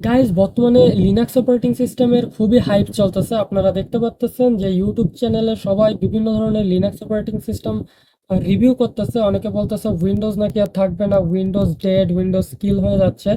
Guys বর্তমানে Linux operating সিস্টেমের খুবই হাইপ চলতেছে। আপনারা দেখতে পাচ্ছেন যে ইউটিউব চ্যানেলে সবাই বিভিন্ন ধরনের লিনাক্স অপারেটিং সিস্টেম রিভিউ করতেছে। অনেকে বলতেছে উইন্ডোজ নাকি আর থাকবে না, উইন্ডোজ ডেড, উইন্ডোজ কিল হয়ে যাচ্ছে।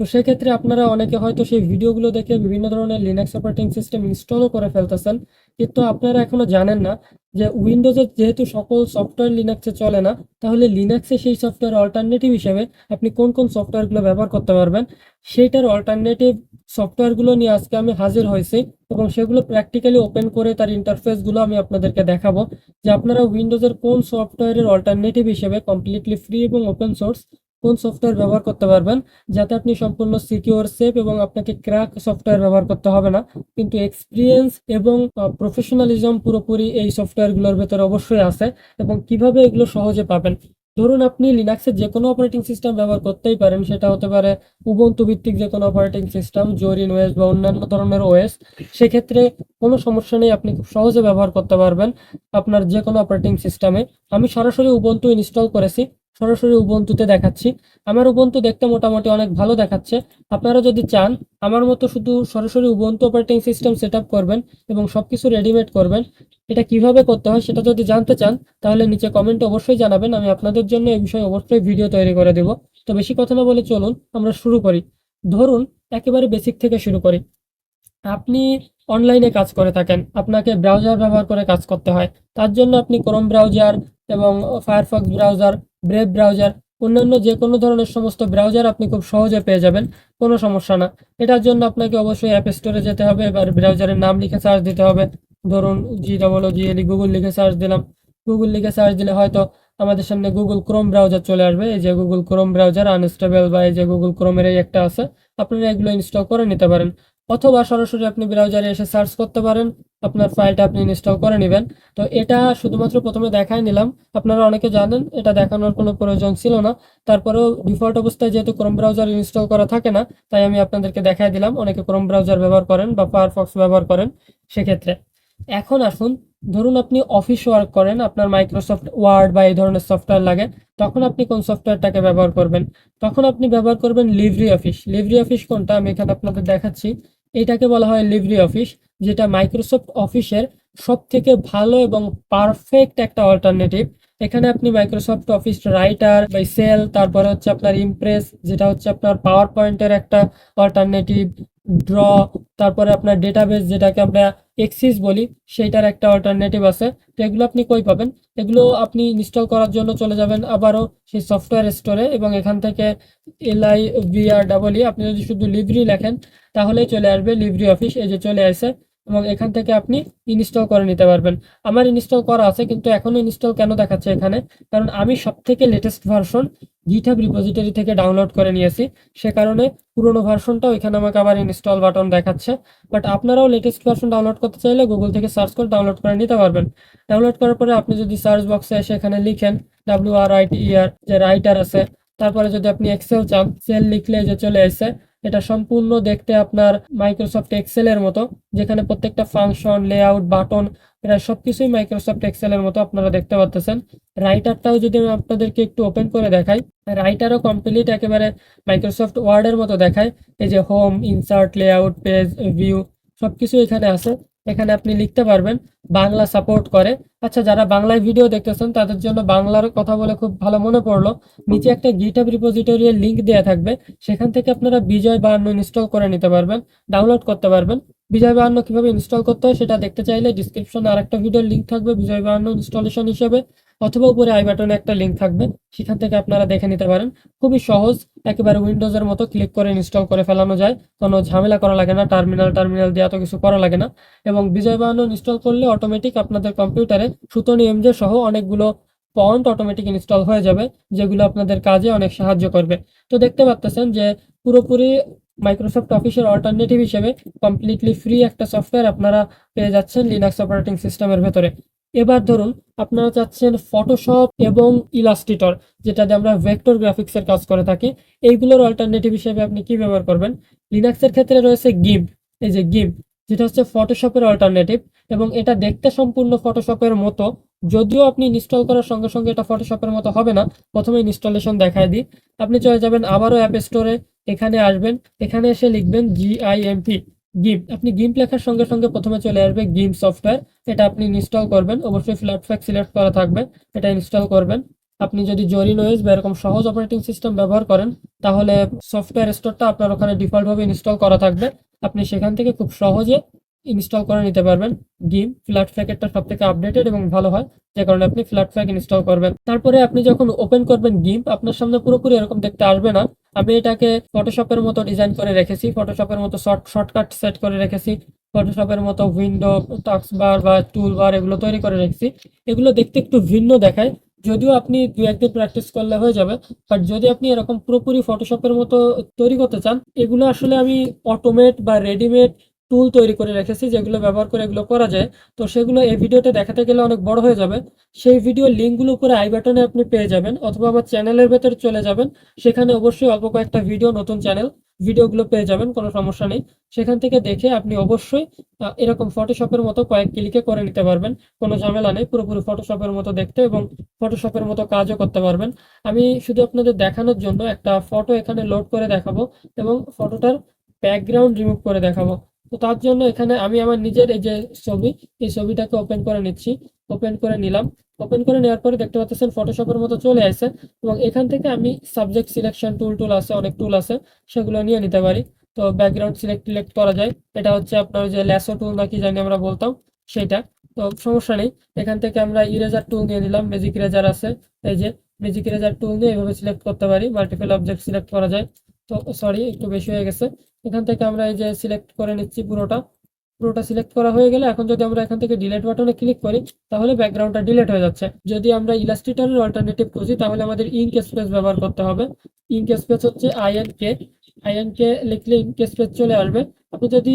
তো সেক্ষেত্রে আপনারা অনেকে হয়তো সেই ভিডিওগুলো দেখে বিভিন্ন ধরনের লিনাক্স অপারেটিং সিস্টেম ইনস্টলও করে ফেলতেছেন, কিন্তু আপনারা এখনো জানেন না যে উইন্ডোজের যেহেতু সকল সফটওয়্যার লিনাক্সে চলে না, তাহলে লিনাক্সে সেই সফটওয়্যার অল্টারনেটিভ হিসেবে আপনি কোন কোন সফটওয়্যারগুলো ব্যবহার করতে পারবেন, সেইটার অল্টারনেটিভ সফটওয়্যারগুলো নিয়ে আজকে আমি হাজির হয়েছি এবং সেগুলো প্র্যাকটিক্যালি ওপেন করে তার ইন্টারফেসগুলো আমি আপনাদেরকে দেখাবো যে আপনারা উইন্ডোজের কোন সফটওয়্যারের অল্টারনেটিভ হিসেবে কমপ্লিটলি ফ্রি এবং ওপেন সোর্স কোন সফটওয়্যার ব্যবহার করতে পারবেন, যাতে আপনি সম্পূর্ণ সিকিউর, সেফ এবং আপনাকে ক্র্যাক সফটওয়্যার ব্যবহার করতে হবে না, কিন্তু এক্সপিরিয়েন্স এবং প্রফেশনালিজম পুরোপুরি এই সফটওয়্যারগুলোর ভেতরে অবশ্যই আছে। এবং কিভাবে এগুলো সহজে পাবেন, ধরুন আপনি লিনাক্সের যে কোনো অপারেটিং সিস্টেম ব্যবহার করতেই পারেন, সেটা হতে পারে উবুন্টু ভিত্তিক যে কোনো অপারেটিং সিস্টেম, জরিন ওএস বা অন্যান্য ধরনের ওএস। সেক্ষেত্রে কোনো সমস্যা নেই, আপনি খুব সহজে ব্যবহার করতে পারবেন আপনার যে কোনো অপারেটিং সিস্টেমে। আমি সরাসরি উবুন্টু ইনস্টল করেছি, সরাসরি উবুন্টুতে দেখাচ্ছি। আমার উবুন্টু দেখতে মোটামুটি অনেক ভালো দেখাচ্ছে। আপনারা যদি চান আমার মতো শুধু সরাসরি Ubuntu operating system set up করবেন এবং সবকিছু রেডিমেড করবেন, এটা কিভাবে করতে হয় সেটা যদি জানতে চান তাহলে নিচে কমেন্টে অবশ্যই জানাবেন, আমি আপনাদের জন্য এই বিষয়ে অবশ্যই ভিডিও তৈরি করে দেব। তো বেশি কথা না বলে চলুন আমরা শুরু করি। ধরুন একেবারে বেসিক থেকে শুরু করি। আপনি অনলাইনে কাজ করে থাকেন, আপনাকে ব্রাউজার ব্যবহার করে কাজ করতে হয়। তার জন্য আপনি ক্রোম ব্রাউজার এবং ফায়ারফক্স ব্রাউজার, ব্রেভ ব্রাউজার, অন্যান্য যে কোনো ধরনের সমস্ত ব্রাউজার আপনি খুব সহজে পেয়ে যাবেন, কোনো সমস্যা না। এটার জন্য আপনাকে অবশ্যই অ্যাপ স্টোরে যেতে হবে, এবার ব্রাউজারের নাম লিখে সার্চ দিতে হবে। ধরুন GOOGLE গুগল লিখে সার্চ দিলাম। গুগল লিখে সার্চ দিলে হয়তো আমাদের সামনে গুগল ক্রোম ব্রাউজার চলে আসবে। এই যে গুগল ক্রোম ব্রাউজার আনস্টেবল, বা এই যে গুগল ক্রোমের এই একটা আছে, আপনারা এগুলো ইনস্টল করে নিতে পারেন। অথবা সরাসরি আপনি ব্রাউজারে এসে সার্চ করতে পারেন, আপনার ফাইলটা আপনি ইনস্টল করে নেবেন। তো এটা শুধুমাত্র প্রথমে দেখাই নিলাম, আপনারা অনেকে জানেন এটা দেখানোর কোনো প্রয়োজন ছিল না। তারপরেও ডিফল্ট অবস্থায় যেহেতু ক্রোম ব্রাউজার ইনস্টল করা থাকে না, তাই আমি আপনাদেরকে দেখাই দিলাম। অনেকে ক্রোম ব্রাউজার ব্যবহার করেন বা ফায়ারফক্স ব্যবহার করেন সেক্ষেত্রে। এখন আসুন, ধরুন আপনি অফিস ওয়ার্ক করেন, আপনার মাইক্রোসফট ওয়ার্ড বা এই ধরনের সফটওয়্যার লাগে, তখন আপনি কোন সফটওয়্যারটাকে ব্যবহার করবেন? তখন আপনি ব্যবহার করবেন লিব্রি অফিস। লিব্রি অফিস কোনটা আমি এখানে আপনাদের দেখাচ্ছি। এটাকে বলা হয় লিব্রি অফিস, যেটা মাইক্রোসফট অফিসের সব থেকে ভালো এবং পারফেক্ট একটা অল্টারনেটিভ। এখানে আপনি মাইক্রোসফট অফিস রাইটার বা সেল, তারপরে হচ্ছে আপনার ইমপ্রেস, যেটা হচ্ছে আপনার পাওয়ার পয়েন্টের একটা অল্টারনেটিভ, ড্র, তারপরে আপনার ডেটাবেস যেটাকে আমরা এক্সিস বলি, সেইটার একটা অল্টারনেটিভ আছে। তো এগুলো আপনি কই পাবেন? এগুলো আপনি ইনস্টল করার জন্য চলে যাবেন আবারও সেই সফটওয়্যার স্টোরে, এবং এখান থেকে LIVREE, আপনি যদি শুধু লিব্রি লেখেন তাহলেই চলে আসবে লিব্রি অফিস। এই যে চলে আসে, এবং এখান থেকে আপনি ইনস্টল করে নিতে পারবেন। আমার ইনস্টল করা আছে, কিন্তু এখনো ইনস্টল কেন দেখাচ্ছে এখানে, কারণ আমি সব থেকে লেটেস্ট ভার্সন গিটহাব রিপোজিটরি থেকে ডাউনলোড করে নিয়েছি, সে কারণে পুরোনো ভার্সনটাও এখানে আমাকে আবার ইনস্টল বাটন দেখাচ্ছে। বাট আপনারাও লেটেস্ট ভার্সন ডাউনলোড করতে চাইলে গুগল থেকে সার্চ করে ডাউনলোড করে নিতে পারবেন। ডাউনলোড করার পরে আপনি যদি সার্চ বক্সে এসে এখানে লিখেন WRITER, যে রাইটার আছে, তারপরে যদি আপনি এক্সেল চান, সেল লিখলে যে চলে আসে। এটা সম্পূর্ণ দেখতে আপনার মাইক্রোসফট এক্সেলের মতো, যেখানে প্রত্যেকটা ফাংশন, লেআউট, বাটন, প্রায় সবকিছুই মাইক্রোসফট এক্সেলের মতো আপনারা দেখতে পাচ্ছেন। রাইটারটাও যদি আমি আপনাদেরকে একটু ওপেন করে দেখাই, রাইটারও কমপ্লিট একেবারে মাইক্রোসফট ওয়ার্ডের মতো দেখায়। এই যে home, insert, layout, page, view, সবকিছু এখানে আছে। এখানে আপনি লিখতে পারবেন, বাংলা সাপোর্ট করে। আচ্ছা, যারা বাংলায় ভিডিও দেখতেছেন তাদের জন্য বাংলার কথা বলে খুব ভালো মনে পড়লো, নিচে একটা গিটহাব রিপোজিটরি এর লিংক দেওয়া থাকবে, সেখান থেকে আপনারা বিজয় 52 ইনস্টল করে নিতে পারবেন, ডাউনলোড করতে পারবেন। বিজয় 52 কিভাবে ইনস্টল করতে হয় সেটা দেখতে চাইলে ডিসক্রিপশনে আরেকটা ভিডিওর লিংক থাকবে বিজয় 52 ইনস্টলেশন হিসেবে, অথবা উপরে আই বাটনে একটা লিংক থাকবে, সেখান থেকে আপনারা দেখে নিতে পারেন। খুবই সহজ, একেবারে উইন্ডোজের মতো ক্লিক করে ইনস্টল করে ফেলানো যায়, কোনো ঝামেলা করা লাগে না, টার্মিনাল টার্মিনাল দিয়ে এত কিছু করা লাগে না। এবং বিজয় 52 ইনস্টল করলে অটোমেটিক আপনাদের কম্পিউটারে সুতনি এমজে সহ অনেকগুলো ফন্ট অটোমেটিক ইনস্টল হয়ে যাবে, যেগুলো আপনাদের কাজে অনেক সাহায্য করবে। তো দেখতে পাচ্ছেন যে পুরোপুরি মাইক্রোসফট অফিসের অল্টারনেটিভ হিসেবে কমপ্লিটলি ফ্রি একটা সফটওয়্যার আপনারা পেয়ে যাচ্ছেন লিনাক্স অপারেটিং সিস্টেমের ভেতরে। এবার ধরুন আপনারা চাচ্ছেন ফটোশপ এবং ইলাস্ট্রেটর, যেটা দিয়ে আমরা ভেক্টর গ্রাফিক্সের কাজ করে থাকি, এইগুলোর অল্টারনেটিভ হিসেবে আপনি কি ব্যবহার করবেন? লিনাক্সের ক্ষেত্রে রয়েছে গিম্প। এই যে গিম্প, যেটা হচ্ছে ফটোশপের অল্টারনেটিভ, এবং এটা দেখতে সম্পূর্ণ ফটোশপের মতো, যদিও আপনি ইনস্টল করার সঙ্গে সঙ্গে এটা ফটোশপের মতো হবে না, প্রথমে ইনস্টলেশন দেখায় দিই। আপনি চলে যাবেন আবারও অ্যাপ স্টোরে, এখানে আসবেন, এখানে এসে লিখবেন GIMP, গিম্প। আপনি গিম্প লেখার সঙ্গে সঙ্গে প্রথমে চলে আসবে গিম্প সফটওয়্যার, এটা আপনি ইনস্টল করবেন। অবশ্যই ফ্ল্যাটপ্যাক সিলেক্ট করা থাকবে, এটা ইনস্টল করবেন। আপনি যদি জরিন ওএস বা এরকম সহজ অপারেটিং সিস্টেম ব্যবহার করেন, তাহলে সফটওয়্যার স্টোরটা আপনার ওখানে ডিফল্টভাবে ইনস্টল করা থাকবে, আপনি সেখান থেকে খুব সহজে ইনস্টল করে নিতে পারবেন। গিম্প ফ্ল্যাটপ্যাকেরটা সব থেকে আপডেটেড এবং ভালো হয়, যে কারণে আপনি ফ্ল্যাটপ্যাক ইনস্টল করবেন। তারপরে আপনি যখন ওপেন করবেন গিম্প, আপনার সামনে পুরোপুরি এরকম দেখতে আসবে না। আমি এটাকে ফটোশপের মতো ডিজাইন করে রেখেছি, ফটোশপের মতো শর্টকাট সেট করে রেখেছি, ফটোশপের মতো উইন্ডো, টাস্ক বার বা টুল বার এগুলো তৈরি করে রেখেছি। এগুলো দেখতে একটু ভিন্ন দেখায়, যদিও আপনি দু একদিন প্র্যাকটিস করলে হয়ে যাবে। বাট যদি আপনি এরকম পুরোপুরি ফটোশপের মতো তৈরি করতে চান, এগুলো আসলে আমি অটোমেট বা রেডিমেড টুল তৈরি করে রেখেছি, যেগুলো ব্যবহার করে এগুলো করা যায়। তো সেগুলো এই ভিডিওতে দেখাতে গেলে অনেক বড় হয়ে যাবে। সেই ভিডিওর লিঙ্কগুলো উপরে আই বাটনে আপনি পেয়ে যাবেন, অথবা আমার চ্যানেলের ভেতরে চলে যাবেন, সেখানে অবশ্যই অল্প কয়েকটা ভিডিও, নতুন চ্যানেল, ভিডিওগুলো পেয়ে যাবেন, কোনো সমস্যা নেই। সেখান থেকে দেখে আপনি অবশ্যই এরকম ফটোশপের মতো কয়েক ক্লিকে করে নিতে পারবেন, কোনো ঝামেলা নেই। পুরোপুরি ফটোশপের মতো দেখতে এবং ফটোশপের মতো কাজও করতে পারবেন। আমি শুধু আপনাদের দেখানোর জন্য একটা ফটো এখানে লোড করে দেখাবো এবং ফটোটার ব্যাকগ্রাউন্ড রিমুভ করে দেখাবো। তো তার জন্য এখানে আমি আমার নিজের এই যে ছবি, এই ছবিটাকে ওপেন করে নিচ্ছি। ওপেন করে নিলাম। ওপেন করে নেওয়ার পরে দেখতে পাচ্ছেন ফটোশপের মতো চলে আসে, এবং এখান থেকে আমি সাবজেক্ট সিলেকশন টুল আছে, অনেক টুল আছে, সেগুলো নিয়ে নিতে পারি। তো ব্যাকগ্রাউন্ড সিলেক্ট করা যায়, এটা হচ্ছে আপনার যে ল্যাসো টুল নাকি জানি আমরা বলতাম, সেটা। তো সমস্যা নেই, এখান থেকে আমরা ইরেজার টুল নিয়ে নিলাম, ম্যাজিক ইরেজার আছে, এই যে ম্যাজিক ইরেজার টুল দিয়ে এভাবে সিলেক্ট করতে পারি, মাল্টিপল অবজেক্ট সিলেক্ট করা যায়। তো সরি, একটু বেশি হয়ে গেছে। এখান থেকে আমরা এই যে সিলেক্ট করে নিচ্ছি পুরোটা। পুরোটা সিলেক্ট করা হয়ে গেলে এখন যদি আমরা এখান থেকে ডিলিট বাটনে ক্লিক করি, তাহলে ব্যাকগ্রাউন্ডটা ডিলিট হয়ে যাচ্ছে। যদি আমরা ইলাস্ট্রেটরের অল্টারনেটিভ খুঁজি, তাহলে আমাদের ইঙ্ক স্পেস ব্যবহার করতে হবে। ইঙ্ক স্পেস হচ্ছে আইএনকে, আইএনকে লিখলে ইঙ্ক স্পেস চলে আসবে। আপনি যদি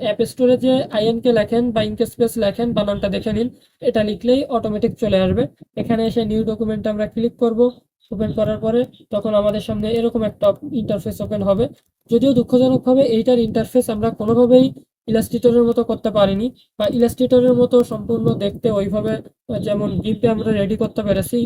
অ্যাপ স্টোরে যে আইএনকে লেখেন বা ইঙ্ক স্পেস লেখেন, বানানটা দেখে নিন, এটা লিখলেই অটোমেটিক চলে আসবে। এখানে এসে নিউ ডকুমেন্টে আমরা ক্লিক করব। ওপেন করার পরে তখন আমাদের সামনে এরকম একটা ইন্টারফেস ওপেন হবে। যদিও দুঃখজনকভাবে এইটার ইন্টারফেস আমরা কোনোভাবেই ইলাস্ট্রেটরের মতো করতে পারিনি, বা ইলাস্ট্রেটরের মতো সম্পূর্ণ দেখতে ওইভাবে, যেমন গিম্পে আমরা রেডি করতে পেরেছি,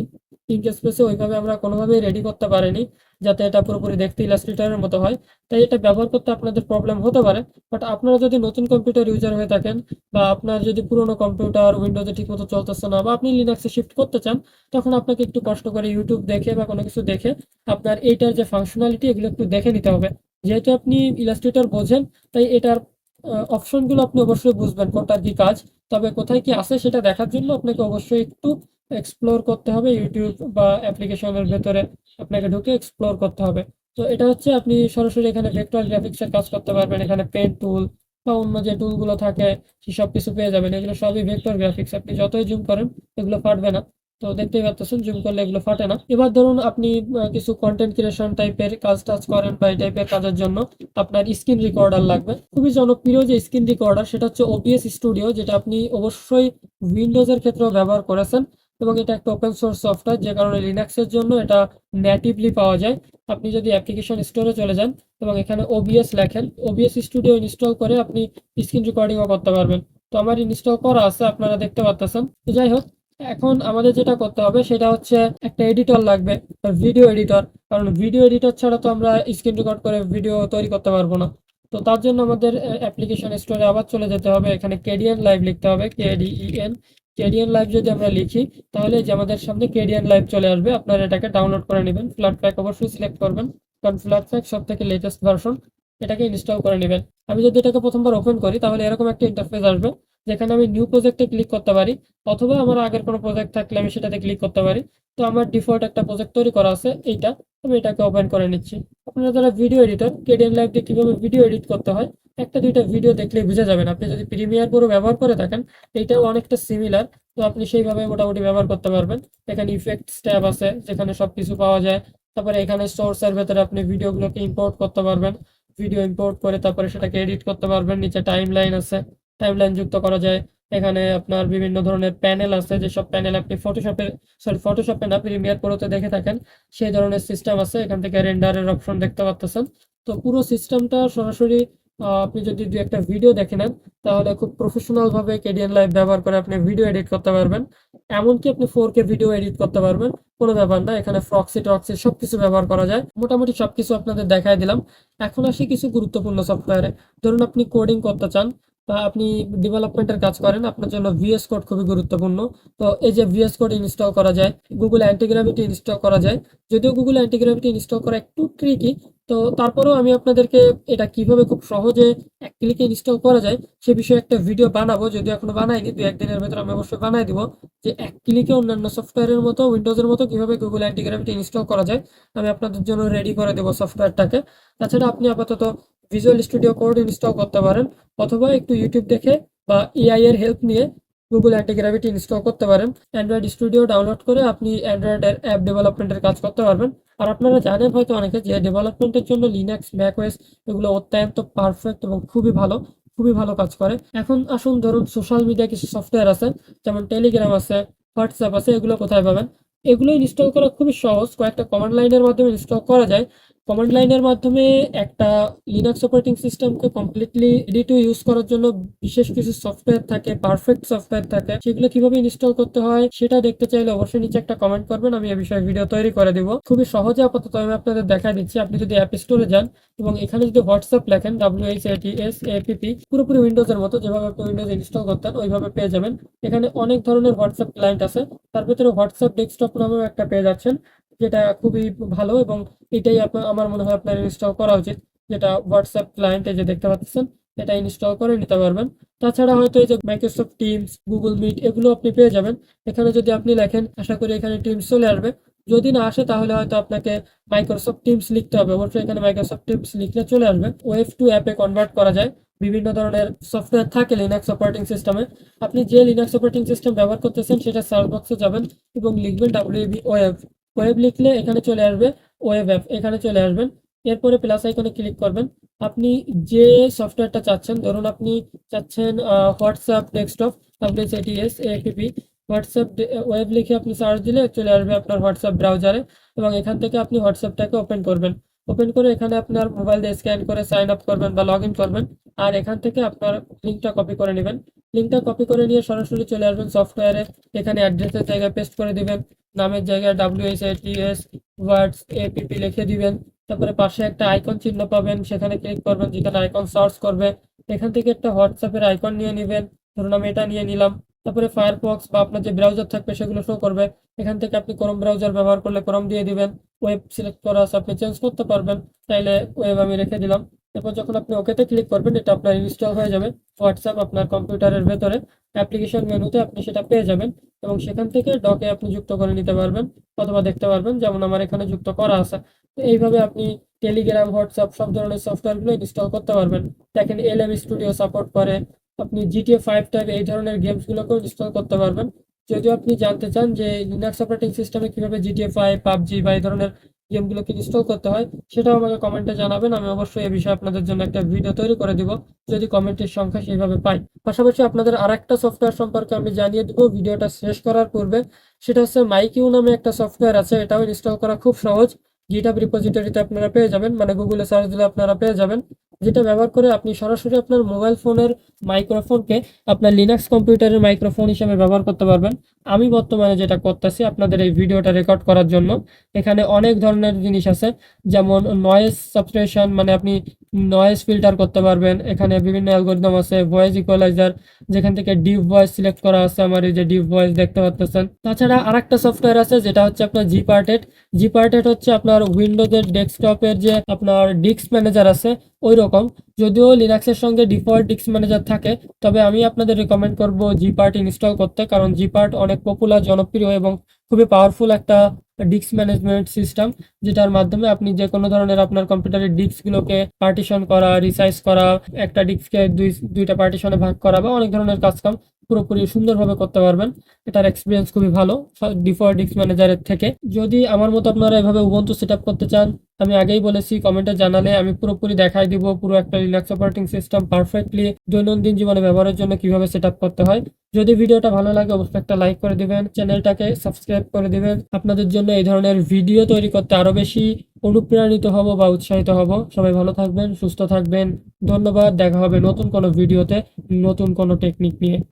ইঙ্কস্পেসে ওইভাবে আমরা কোনোভাবেই রেডি করতে পারিনি, যাতে এটা পুরোপুরি দেখতে ইলাস্ট্রেটরের মতো হয়। তাই এটা ব্যবহার করতে আপনাদের প্রবলেম হতে পারে। বাট আপনারা যদি নতুন কম্পিউটার ইউজার হয়ে থাকেন, বা আপনার যদি পুরোনো কম্পিউটার উইন্ডোজে ঠিকমতো চলতেছে না, বা আপনি লিনাক্সে শিফট করতে চান, তখন আপনাকে একটু কষ্ট করে ইউটিউব দেখে বা কোনো কিছু দেখে আপনার এইটার যে ফাংশনালিটি, এগুলো একটু দেখে নিতে হবে। যেহেতু আপনি ইলাস্ট্রেটর বোঝেন, তাই এটার অপশনগুলো আপনি অবশ্যই বুঝবেন কোনটার কি কাজ। তবে কোথায় কি আছে সেটা দেখার জন্য আপনাকে অবশ্যই একটু এক্সপ্লোর করতে হবে, ইউটিউব বা অ্যাপ্লিকেশনের ভেতরে আপনাকে ঢুকে এক্সপ্লোর করতে হবে। তো এটা হচ্ছে আপনি সরাসরি এখানে ভেক্টর গ্রাফিক্সের কাজ করতে পারবেন, এখানে পেন টুল বা অন্য যে টুলগুলো থাকে সেসব কিছু পেয়ে যাবেন। এগুলো সবই ভেক্টর গ্রাফিক্স, আপনি যতই জুম করেন এগুলো ফাটবে না। তো দেখতেই পাচ্ছেন জুম করলে এগুলো ফাটে না। এবার ধরুন আপনি কিছু কন্টেন্ট ক্রিয়েশন টাইপের কাজ টাজ করেন, বা এই টাইপের কাজের জন্য আপনার স্ক্রিন রেকর্ডার লাগবে। খুবই জনপ্রিয় যে স্ক্রিন রেকর্ডার, সেটা হচ্ছে ওবিএস স্টুডিও, যেটা আপনি অবশ্যই উইন্ডোজের ক্ষেত্রেও ব্যবহার করেছেন, এবং এটা একটা ওপেন সোর্স সফটওয়্যার, যে কারণে লিনাক্সের জন্য এটা নেটিভলি পাওয়া যায়। আপনি যদি অ্যাপ্লিকেশন স্টোরে চলে যান এবং এখানে ওবিএস লেখেন, ওবিএস স্টুডিও ইনস্টল করে আপনি স্ক্রিন রেকর্ডিংও করতে পারবেন। তো আমার ইনস্টল করা আছে, আপনারা দেখতে পাচ্ছেন। তো যাই হোক, এখন আমাদের যেটা করতে হবে সেটা হচ্ছে একটা এডিটর লাগবে, ভিডিও এডিটর। কারণ ভিডিও এডিটর ছাড়া তো আমরা স্ক্রিন রেকর্ড করে ভিডিও তৈরি করতে পারবো না। তো তার জন্য আমাদের অ্যাপ্লিকেশন স্টোরে আবার চলে যেতে হবে, এখানে কেডিএন লাইভ লিখতে হবে, KDEN। কেডিএন লাইভ যদি আমরা লিখি, তাহলে যে আমাদের সামনে কেডিএন লাইভ চলে আসবে। আপনারা এটাকে ডাউনলোড করে নেবেন, ফ্ল্যাট প্যাক অবশ্যই সিলেক্ট করবেন, কারণ ফ্ল্যাট প্যাক সব থেকে লেটেস্ট ভার্সন। এটাকে ইনস্টল করে নেবেন। আমি যদি এটাকে প্রথমবার ওপেন করি, তাহলে এরকম একটা ইন্টারফেস আসবে, যেখানে আমি নিউ প্রজেক্টে ক্লিক করতে পারি, অথবা আমার আগের কোনো প্রজেক্ট থাকলে আমি সেটাতে ক্লিক করতে পারি। তো আমার ডিফল্ট একটা প্রজেক্ট তৈরি করা আছে, এইটা আমি এটাকে ওপেন করে নিচ্ছি। আপনারা যারা ভিডিও এডিটর, কেডিএন লাইভ দিয়ে কিভাবে ভিডিও এডিট করতে হয়, একটা দুইটা ভিডিও দেখলেই বুঝে যাবেন। আপনি যদি প্রিমিয়ার প্রো ব্যবহার করে থাকেন, এইটাও অনেকটা সিমিলার। তো আপনি সেইভাবে মোটামুটি ব্যবহার করতে পারবেন। এখানে ইফেক্টস ট্যাব আছে, যেখানে সবকিছু পাওয়া যায়। তারপরে এখানে সোর্সের ভেতরে আপনি ভিডিওগুলোকে ইম্পোর্ট করতে পারবেন, ভিডিও ইম্পোর্ট করে তারপরে সেটাকে এডিট করতে পারবেন। নিচে টাইম লাইন আছে, টাইম লাইন যুক্ত করা যায়। এখানে আপনার বিভিন্ন ধরনের প্যানেল আছে, যেসব প্যানেল আপনি ফটোশপে না, প্রিমিয়ার প্রোতে দেখে থাকেন, সেই ধরনের সিস্টেম আছে। এখান থেকে রেন্ডারের অপশন দেখতে পাচ্ছেন। তো পুরো সিস্টেমটা সরাসরি আপনি যদি দু একটা ভিডিও দেখে নেন তাহলে খুব প্রফেশনাল ভাবে কেডিএন লাইভ ব্যবহার করে আপনি ভিডিও এডিট করতে পারবেন। এমনকি আপনি 4K ভিডিও এডিট করতে পারবেন, কোনো ব্যাপার না। এখানে ফ্রক্সি টক্সি সবকিছু ব্যবহার করা যায়। মোটামুটি সবকিছু আপনাদের দেখাই দিলাম। এখন আসি কিছু গুরুত্বপূর্ণ সফটওয়্যারে। ধরুন আপনি কোডিং করতে চান বা আপনি ডেভেলপমেন্টের কাজ করেন, আপনার জন্য ভিএস কোড খুবই গুরুত্বপূর্ণ। তো এই যে ভিএস কোড ইনস্টল করা যায়, গুগল অ্যান্টিগ্রাভিটি ইনস্টল করা যায়। যদিও গুগল অ্যান্টিগ্রাভিটি ইনস্টল করা একটু ট্রিকি, তো তারপরেও আমি আপনাদেরকে এটা কিভাবে খুব সহজে এক ক্লিকে ইনস্টল করা যায় সে বিষয়ে একটা ভিডিও বানাবো। যদিও এখনো বানাইনি, দু একদিনের ভেতর আমি অবশ্যই বানাই দিব যে এক ক্লিকে অন্যান্য সফটওয়্যারের মতো, উইন্ডোজের মতো কিভাবে গুগল অ্যান্টিগ্রাভিটি ইনস্টল করা যায় আমি আপনাদের জন্য রেডি করে দেবো সফটওয়্যারটাকে। তাছাড়া আপনি আপাতত ভিজুয়াল স্টুডিও কোড ইনস্টল করতে পারেন, অথবা একটু ইউটিউব দেখে বা এআই এর হেল্প নিয়ে গুগল অ্যান্টিগ্রাভিটি ইনস্টল করতে পারেন। অ্যান্ড্রয়েড স্টুডিও ডাউনলোড করে আপনি অ্যান্ড্রয়েডের অ্যাপ ডেভেলপমেন্টের কাজ করতে পারবেন। আর আপনারা জানেন হয়তো অনেকে যে ডেভেলপমেন্টের জন্য লিনাক্স, ম্যাকওএস এগুলো অত্যন্ত পারফেক্ট এবং খুবই ভালো কাজ করে। এখন আসুন, ধরুন সোশ্যাল মিডিয়া কিছু সফটওয়্যার আছে, যেমন টেলিগ্রাম আছে, হোয়াটসঅ্যাপ আছে, এগুলো কোথায় পাবেন? এগুলো ইনস্টল করা খুবই সহজ, কয়েকটা কমান্ড লাইনের মাধ্যমে ইনস্টল করা যায়। কমান্ড লাইনের মাধ্যমে একটা লিনাক্স অপারেটিং সিস্টেমকে কমপ্লিটলি রেডি টু ইউজ করার জন্য বিশেষ কিছু সফটওয়্যার থাকে, পারফেক্ট সফটওয়্যার থাকে, সেগুলো কিভাবে ইনস্টল করতে হয় সেটা দেখতে চাইলে অবশ্যই নিচে একটা কমেন্ট করবেন, আমি এ বিষয়ে ভিডিও তৈরি করে দিব। খুবই সহজে আপাতত আমি আপনাদের দেখা দিচ্ছি। আপনি যদি অ্যাপ স্টোরে যান এবং এখানে যদি হোয়াটসঅ্যাপ লেখেন, WHATSAPP, পুরোপুরি উইন্ডোজের মতো যেভাবে আপনি উইন্ডোজ ইনস্টল করতেন ওইভাবে পেয়ে যাবেন। এখানে অনেক ধরনের হোয়াটসঅ্যাপ ক্লায়েন্ট আছে, তার ভিতরে হোয়াটসঅ্যাপ ডেস্কটপ নামেও একটা পেয়ে যাচ্ছেন, যেটা খুবই ভালো। এবং এটাই আমার মনে হয় আপনার ইনস্টল করা উচিত, যেটা হোয়াটসঅ্যাপ ক্লায়েন্ট, এই যে দেখতে পাচ্ছেন, এটা ইনস্টল করে নিতে পারবেন। তাছাড়া হয়তো এই যে মাইক্রোসফট টিমস, গুগল মিট, এগুলো আপনি পেয়ে যাবেন। এখানে যদি আপনি লেখেন, আশা করি এখানে টিমস চলে আসবে। যদি না আসে তাহলে হয়তো আপনাকে মাইক্রোসফট টিমস লিখতে হবে, অবশ্যই এখানে মাইক্রোসফট টিমস লিখলে চলে আসবে। ওয়েব টু অ্যাপে কনভার্ট করা যায়। বিভিন্ন ধরনের সফটওয়্যার থাকে লিনাক্স অপারেটিং সিস্টেমে। আপনি যে লিনাক্স অপারেটিং সিস্টেম ব্যবহার করতেছেন সেটা সার্চ বক্সে যাবেন এবং লিখবেন WB ওয়েব। ওয়েব লিখলে এখানে চলে আসবে ওয়েব অ্যাপ, এখানে চলে আসবেন। এরপরে প্লাস আইকনে ক্লিক করবেন। আপনি যে সফটওয়্যারটা চাচ্ছেন, ধরুন আপনি চাচ্ছেন WhatsApp desktop, WHATSAPP, WhatsApp web লিখে আপনি সার্চ দিলে চলে আসবে আপনার হোয়াটসঅ্যাপ ব্রাউজারে। এবং এখান থেকে আপনি হোয়াটসঅ্যাপটাকে ওপেন করবেন। ওপেন করে এখানে আপনার মোবাইল দিয়ে স্ক্যান করে সাইন আপ করবেন বা লগ ইন করবেন। আর এখান থেকে আপনার লিঙ্কটা কপি করে নেবেন। লিঙ্কটা কপি করে নিয়ে সরাসরি চলে আসবেন সফটওয়্যারে। এখানে অ্যাড্রেসের জায়গায় পেস্ট করে দিবেন, নামের জায়গায় WHATS ওয়ার্ডস এপিপি লিখে দিবেন। তারপরে পাশে একটা আইকন চিহ্ন পাবেন, সেখানে ক্লিক করবেন, যেখানে আইকন সার্চ করবে। এখান থেকে একটা হোয়াটসঅ্যাপের আইকন নিয়ে নেবেন, ধরুন আমি এটা নিয়ে নিলাম। তারপরে ফায়ারফক্স বা আপনার যে ব্রাউজার থাকবে সেগুলো শো করবে। এখান থেকে আপনি ক্রোম ব্রাউজার ব্যবহার করলে ক্রোম দিয়ে দিবেন। ওয়েব সিলেক্ট করা আছে, আপনি চেঞ্জ করতে পারবেন, চাইলে ওয়েব আমি রেখে দিলাম। এরপর যখন আপনি ওকেতে ক্লিক করবেন এটা আপনার ইনস্টল হয়ে যাবে। হোয়াটসঅ্যাপ আপনার কম্পিউটারের ভেতরে অ্যাপ্লিকেশন মেনুতে আপনি সেটা পেয়ে যাবেন এবং সেখান থেকে ডকে আপনি যুক্ত করে নিতে পারবেন অথবা দেখতে পারবেন, যেমন আমার এখানে যুক্ত করা আছে। তো এইভাবে আপনি টেলিগ্রাম, হোয়াটসঅ্যাপ সব ধরনের সফটওয়্যারগুলো ইনস্টল করতে পারবেন। দেখেন এলএম স্টুডিও সাপোর্ট করে। আপনি GTA 5 টাইপ এই ধরনের গেমসগুলোকেও ইনস্টল করতে পারবেন। যদিও আপনি জানতে চান যে লিনাক্স অপারেটিং সিস্টেমে কিভাবে GTA 5, পাবজি বা এই ধরনের গেমগুলোকে ইনস্টল করতে হয়, সেটাও আমাকে কমেন্টে জানাবেন। আমি অবশ্যই এই বিষয়ে আপনাদের জন্য একটা ভিডিও তৈরি করে দিব, যদি কমেন্টের সংখ্যা সেইভাবে পাই। পাশাপাশি আপনাদের আরেকটা সফটওয়্যার সম্পর্কে আমি জানিয়ে দেবো ভিডিওটা শেষ করার পূর্বে। সেটা হচ্ছে মাইকিউ নামে একটা সফটওয়্যার আছে, এটাও ইনস্টল করা খুব সহজ। GitHub রিপোজিটরিতে আপনারা পেয়ে যাবেন, মানে গুগলে সার্চ দিলে আপনারা পেয়ে যাবেন। যেটা ব্যবহার করে আপনি সরাসরি আপনার মোবাইল ফোনের মাইক্রোফোনকে আপনার লিনাক্স কম্পিউটারের মাইক্রোফোন হিসেবে ব্যবহার করতে পারবেন। আমি বর্তমানে যেটা করতেছি আপনাদের এই ভিডিওটা রেকর্ড করার জন্য, এখানে অনেক ধরনের জিনিস আছে, যেমন নয়েজ সাবস্ট্রেশন, মানে আপনি নয়েজ ফিল্টার করতে পারবেন। এখানে বিভিন্ন অ্যালগরিদম আছে, ভয়েস ইকুয়ালাইজার, যেখান থেকে ডিপ ভয়েস সিলেক্ট করা আছে, আমার এই যে ডিপ ভয়েস দেখতে পাচ্ছেন। তাছাড়া আরেকটা সফটওয়্যার আছে যেটা হচ্ছে আপনার জিপার্টেড। জিপার্টেড হচ্ছে আপনার উইন্ডোজের ডেস্কটপের যে আপনার ডিস্ক ম্যানেজার আছে ওই রকম, যদিও লিনাক্সের সঙ্গে ডিফল্ট ডিস্ক ম্যানেজার থাকে। তবে আমি আপনাদের রিকমেন্ড করব জিপার্ট ইনস্টল করতে, কারণ জিপার্ট অনেক পপুলার, জনপ্রিয় এবং খুবই পাওয়ারফুল একটা ডিস্ক ম্যানেজমেন্ট সিস্টেম, যেটার মাধ্যমে আপনি যে কোনো ধরনের আপনার কম্পিউটারের ডিস্কগুলোকে পার্টিশন করা, রিসাইজ করা, একটা ডিস্ককে দুইটা পার্টিশনে ভাগ করা বা অনেক ধরনের কাজকাম পুরোপুরি সুন্দরভাবে করতে পারবেন। এটার এক্সপিরিয়েন্স খুবই ভালো ডিফল্ট ডিস্ক ম্যানেজারের থেকে। যদি আমার মতো আপনারা এভাবে উবুন্টু সেট আপ করতে চান, আমি আগেই বলেছি, কমেন্টে জানালে আমি পুরোপুরি দেখাই দিব পুরো একটা লিনাক্স অপারেটিং সিস্টেম পারফেক্টলি দৈনন্দিন জীবনে ব্যবহারের জন্য কিভাবে সেট আপ করতে হয়। যদি ভিডিওটা ভালো লাগে অবশ্যই একটা লাইক করে দিবেন, চ্যানেলটাকে সাবস্ক্রাইব করে দিবেন। আপনাদের জন্য এই ধরনের ভিডিও তৈরি করতে আরো বেশি অনুপ্রাণিত হব বা উৎসাহিত হব। সবাই ভালো থাকবেন, সুস্থ থাকবেন। ধন্যবাদ। দেখা হবে নতুন কোনো ভিডিওতে নতুন কোনো টেকনিক নিয়ে।